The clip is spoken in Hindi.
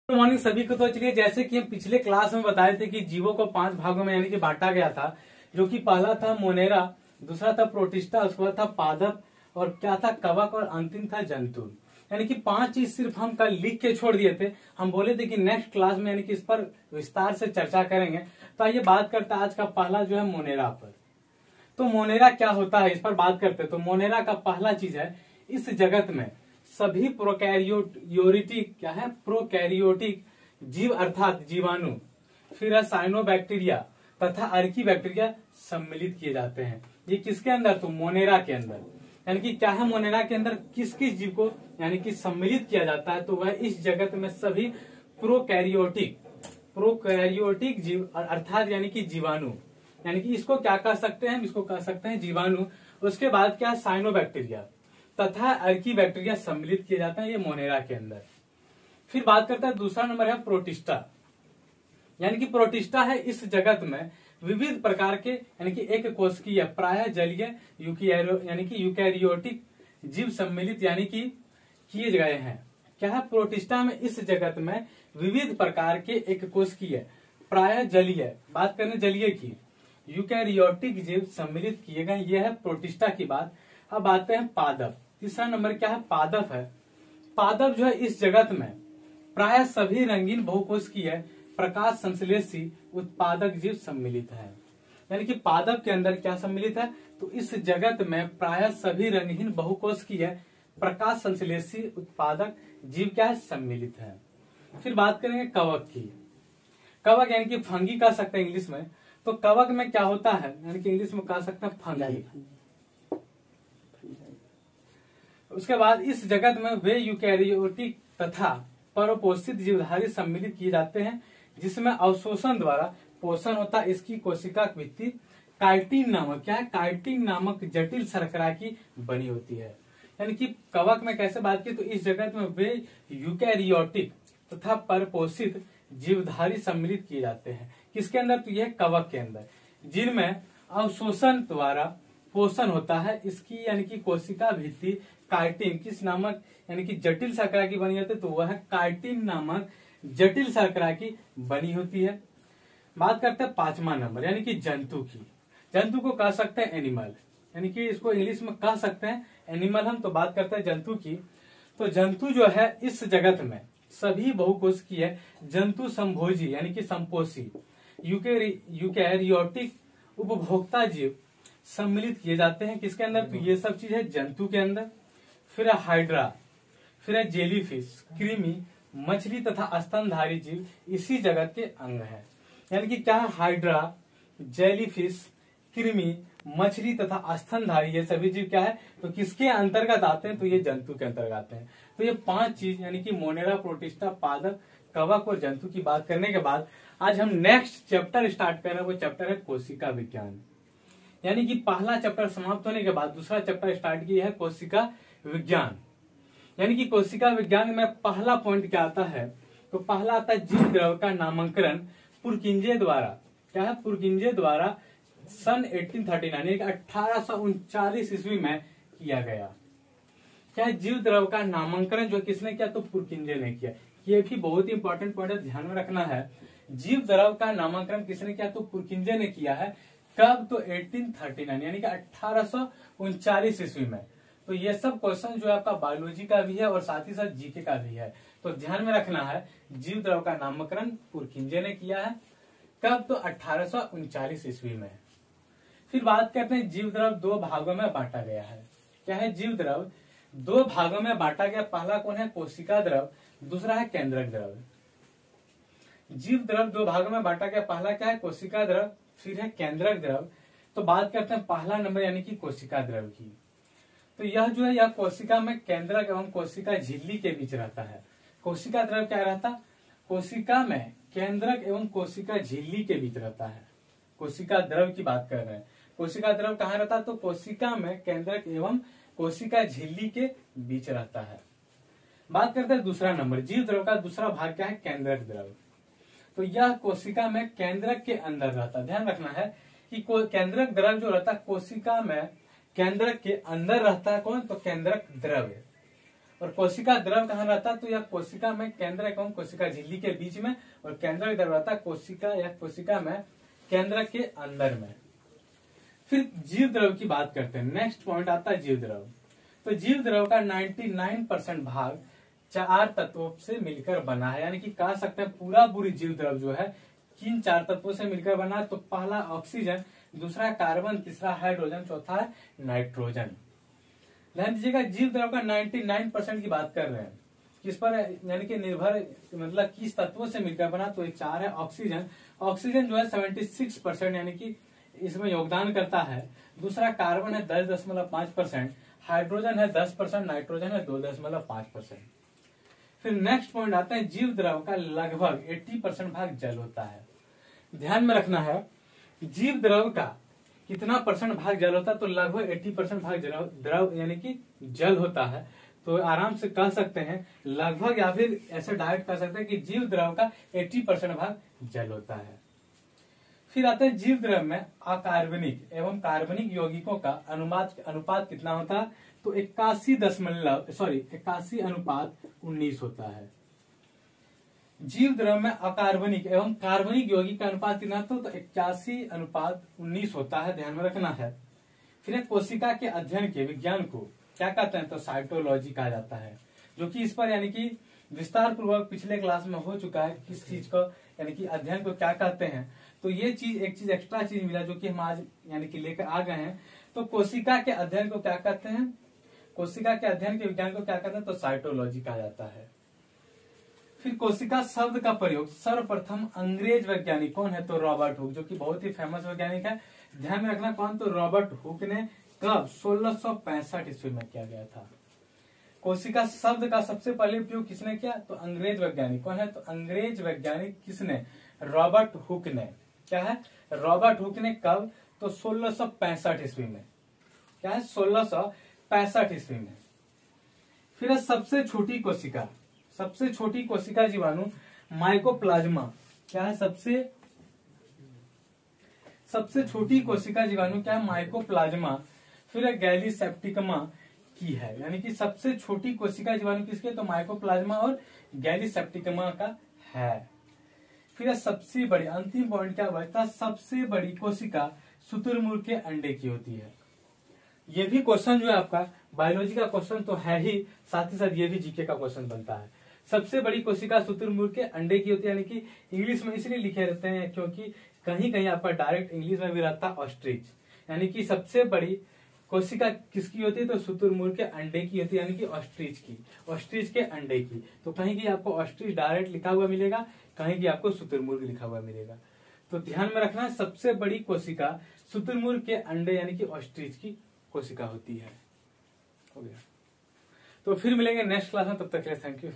गुड मॉर्निंग सभी को। तो चलिए, जैसे कि हम पिछले क्लास में बताए थे कि जीवों को 5 भागों में यानी कि बांटा गया था, जो कि पहला था मोनेरा, दूसरा था प्रोटिस्टा, उसके बाद था पादप और क्या था कवक और अंतिम था जंतु। यानी कि 5 चीज सिर्फ हम कल लिख के छोड़ दिए थे। हम बोले थे कि नेक्स्ट क्लास में यानी कि इस पर विस्तार से चर्चा करेंगे। तो आइए बात करते हैं आज का पहला जो है मोनेरा पर। तो मोनेरा क्या होता है इस पर बात करते हैं। तो मोनेरा का पहला चीज है, इस जगत में सभी प्रोकैरियोटिक क्या है, प्रोकैरियोटिक जीव अर्थात जीवाणु, फिर है साइनोबैक्टीरिया तथा अर्की बैक्टीरिया सम्मिलित किए जाते हैं। ये किसके अंदर? तो मोनेरा के अंदर। यानी कि क्या है, मोनेरा के अंदर किस किस जीव को यानी कि सम्मिलित किया जाता है? तो वह इस जगत में सभी प्रोकैरियोटिक जीव अर्थात यानी कि जीवाणु, यानी कि इसको क्या कह सकते हैं? इसको कह सकते हैं जीवाणु। उसके बाद क्या है, साइनोबैक्टीरिया तथा अर्की बैक्टीरिया सम्मिलित किए जाते हैं ये मोनेरा के अंदर। फिर बात करते हैं, दूसरा नंबर है प्रोटिस्टा। यानी कि प्रोटिस्टा है इस जगत में विविध प्रकार के यानी कि एक कोशिकीय प्रायः जलीय यानी कि यूकैरियोटिक जीव सम्मिलित यानी कि किए गए हैं। क्या है, प्रोटिस्टा में इस जगत में विविध प्रकार के एक कोशिकीय प्रायः जलीय, बात करें जलीय की, यूकैरियोटिक जीव सम्मिलित किए गए। यह है प्रोटिस्टा की बात। अब आते हैं पादप। तीसरा नंबर क्या है, पादप है। पादप जो है इस जगत में प्राय सभी रंगीन बहुकोशिकीय प्रकाश संश्लेषी उत्पादक जीव सम्मिलित है। यानी कि पादप के अंदर क्या सम्मिलित है? तो इस जगत में प्राय सभी रंगीन बहुकोशिकीय प्रकाश संश्लेषी उत्पादक जीव क्या है, सम्मिलित है। फिर बात करेंगे कवक की। कवक यानी कि फंगी कह सकते हैं इंग्लिश में। तो कवक में क्या होता है, यानी कि इंग्लिश में कह सकते हैं फंगी। उसके बाद इस जगत में वे यूकैरियोटिक तथा परोपोषित जीवधारी सम्मिलित किए जाते हैं, जिसमें अवशोषण द्वारा पोषण होता है। इसकी कोशिका भित्ति काइटिन नामक क्या है, काइटिन नामक जटिल शर्करा की बनी होती है। यानी कि कवक में कैसे बात की, तो इस जगत में वे यूकैरियोटिक तथा परपोषित जीवधारी सम्मिलित किए जाते हैं। किसके अंदर? तो यह कवक के अंदर, जिनमें अवशोषण द्वारा पोषण होता है। इसकी यानी कि कोशिका भित्ति काइटिन किस नामक यानी कि जटिल शर्करा की बनी होती है? तो वह काइटिन नामक जटिल शर्करा की बनी होती है। बात करते हैं 5वां नंबर यानी कि जंतु की। जंतु को कह सकते हैं एनिमल, यानी कि इसको इंग्लिश में कह सकते हैं एनिमल हम। तो बात करते हैं जंतु की। तो जंतु जो है इस जगत में सभी बहुकोशिकीय जंतु संभोजी यानी कि संपोषी यूकैरियोटिक उपभोक्ता जीव सम्मिलित किए जाते हैं। किसके अंदर? तो ये सब चीज है जंतु के अंदर। फिर है हाइड्रा, फिर है जेलीफिश, कृमि, मछली तथा स्तनधारी जीव इसी जगत के अंग है। यानी कि क्या है, हाइड्रा, जेलीफिश, कृमि, मछली तथा स्तनधारी ये सभी जीव क्या है, तो किसके अंतर्गत आते हैं? तो ये जंतु के अंतर्गत आते हैं। तो ये 5 चीज यानी कि मोनेरा, प्रोटिस्टा, पादप, कवक और जंतु की बात करने के बाद आज हम नेक्स्ट चैप्टर स्टार्ट कर रहे हैं। वो चैप्टर है कोशिका विज्ञान। यानी कि पहला चैप्टर समाप्त होने के बाद दूसरा चैप्टर स्टार्ट किया है कोशिका विज्ञान। यानी कि कोशिका विज्ञान में पहला पॉइंट क्या आता है? तो पहला आता है जीव द्रव का नामकरण पुरकिंजे द्वारा। क्या है? पुरकिंजे द्वारा सन 1839 यानी 1839 ईस्वी में किया गया। क्या है? जीव द्रव का नामकरण जो किसने किया? तो पुरकिंजे ने किया। ये भी बहुत ही इंपॉर्टेंट पॉइंट है, ध्यान में रखना है। जीव द्रव का नामकरण किसने किया? तो पुरकिंजे ने किया है। कब? तो 1839 यानी कि 1839 ईस्वी में। तो ये सब क्वेश्चन जो है आपका बायोलॉजी का भी है और साथ ही साथ जीके का भी है। तो ध्यान में रखना है, जीव द्रव का नामकरण पुरकिंजे ने किया है। कब? तो 1839 ईस्वी में। फिर बात करते हैं, जीव द्रव 2 भागों में बांटा गया है। क्या है? जीव द्रव 2 भागों में बांटा गया। पहला कौन है? कोशिका द्रव, दूसरा है केंद्रक द्रव। जीव द्रव 2 भागों में बांटा गया। पहला क्या है? कोशिका द्रव, फिर है केंद्रक द्रव। तो बात करते हैं पहला नंबर यानी कि कोशिका द्रव की। तो यह जो है, यह कोशिका में केंद्रक एवं कोशिका झिल्ली के बीच रहता है। कोशिका द्रव क्या रहता? कोशिका में केंद्रक एवं कोशिका झिल्ली के बीच रहता है। कोशिका द्रव की बात कर रहे हैं। कोशिका द्रव कहाँ रहता है? तो कोशिका में केंद्रक एवं कोशिका झिल्ली के बीच रहता है। बात करते हैं दूसरा नंबर, जीव द्रव का दूसरा भाग क्या है? केंद्रक द्रव। तो यह कोशिका में केंद्रक के अंदर रहता है। ध्यान रखना है कि केंद्रक द्रव जो रहता है कोशिका में केंद्रक के अंदर रहता है। कौन? तो केंद्रक द्रव। और कोशिका द्रव कहाँ रहता है, तो यह कोशिका में केंद्र एवं कोशिका झिल्ली के बीच में, और केंद्र द्रव रहता है कोशिका या कोशिका में केंद्र के अंदर में। फिर जीव द्रव की बात करते हैं। नेक्स्ट पॉइंट आता है जीव द्रव। तो जीव द्रव का 99% भाग 4 तत्वों से मिलकर बना है, यानी कि कह सकते हैं पूरा पूरी जीव द्रव जो है किन 4 तत्वों से मिलकर बना है, तो पहला ऑक्सीजन, दूसरा कार्बन, तीसरा हाइड्रोजन, चौथा है नाइट्रोजन। ध्यान दीजिएगा, जीव द्रव का 99% की बात कर रहे हैं, किस पर यानी कि निर्भर, मतलब किस तत्वों से मिलकर बना, तो 4 है ऑक्सीजन। ऑक्सीजन जो है 76% यानी कि इसमें योगदान करता है। दूसरा कार्बन है 10.5%, हाइड्रोजन है 10%, नाइट्रोजन है 2.5%। फिर नेक्स्ट पॉइंट आता है, जीव द्रव का लगभग 80% भाग जल होता है। ध्यान में रखना है, जीव द्रव का कितना परसेंट भाग जल होता है, तो लगभग 80% भाग द्रव यानी कि जल होता है। तो आराम से कह सकते हैं लगभग, या फिर ऐसे डायरेक्ट कह सकते हैं कि जीव द्रव का 80% भाग जल होता है। फिर आते हैं जीव द्रव में अकार्बनिक एवं कार्बनिक यौगिकों का अनुपात कितना होता है, तो 81:19 होता है। जीव द्रव में अकार्बनिक एवं कार्बनिक यौगिक का अनुपात कितना, तो 81:19 होता है, ध्यान में रखना है। फिर कोशिका के अध्ययन के विज्ञान को क्या कहते हैं, तो साइटोलॉजी कहा जाता है, जो कि इस पर यानी कि विस्तार पूर्वक पिछले क्लास में हो चुका है, किस चीज को यानी कि अध्ययन को क्या कहते हैं। तो ये चीज एक चीज एक्स्ट्रा चीज मिला जो कि हम आज यानी कि लेकर आ गए हैं। तो कोशिका के अध्ययन को क्या कहते हैं, कोशिका के अध्ययन के विज्ञान को क्या कहते हैं, तो साइटोलॉजी कहा जाता है। फिर कोशिका शब्द का प्रयोग सर्वप्रथम अंग्रेज वैज्ञानिक कौन है, तो रॉबर्ट हुक, जो कि बहुत ही फेमस वैज्ञानिक है। ध्यान में रखना कौन, तो रॉबर्ट हुक ने कब 1665 ईस्वी में किया गया था। कोशिका शब्द का सबसे पहले उपयोग किसने किया, तो अंग्रेज वैज्ञानिक कौन है, तो अंग्रेज वैज्ञानिक किसने, रॉबर्ट हुक ने। क्या है, रॉबर्ट हुक ने कब, तो 1665 ईस्वी में। क्या है, 1665 ईस्वी में। फिर सबसे छोटी कोशिका, सबसे छोटी कोशिका जीवाणु माइकोप्लाज्मा। क्या है, सबसे छोटी कोशिका जीवाणु क्या है, माइकोप्लाज्मा। फिर गैलीसेप्टिकमा की है, यानी कि सबसे छोटी कोशिका जीवाणु किसके, तो माइकोप्लाज्मा और गैलीसेप्टिकमा का है। फिर सबसे बड़ी, अंतिम पॉइंट क्या बचता, सबसे बड़ी कोशिका शुतुरमुर्ग के अंडे की होती है। ये भी क्वेश्चन जो है आपका बायोलॉजी का क्वेश्चन तो है ही, साथ ही साथ ये भी जीके का क्वेश्चन बनता है। सबसे बड़ी कोशिका शुतुरमुर्ग के अंडे की होती है, यानी कि इंग्लिश में इसलिए लिखे रहते हैं क्योंकि कहीं कहीं आपका डायरेक्ट इंग्लिश में भी रहता है ऑस्ट्रिच, यानी कि सबसे बड़ी कोशिका किसकी होती है, तो शुतुरमुर्ग के अंडे की होती है, यानी कि ऑस्ट्रिच की, ऑस्ट्रिच के अंडे की। तो कहीं की आपको ऑस्ट्रिच डायरेक्ट लिखा हुआ मिलेगा, कहीं की आपको शुतुरमुर्ग लिखा हुआ मिलेगा। तो ध्यान में रखना, सबसे बड़ी कोशिका शुतुरमुर्ग के अंडे यानी कि ऑस्ट्रिच की कोशिका होती है। हो गया। तो फिर मिलेंगे नेक्स्ट क्लास में, तब तक के लिए थैंक यू।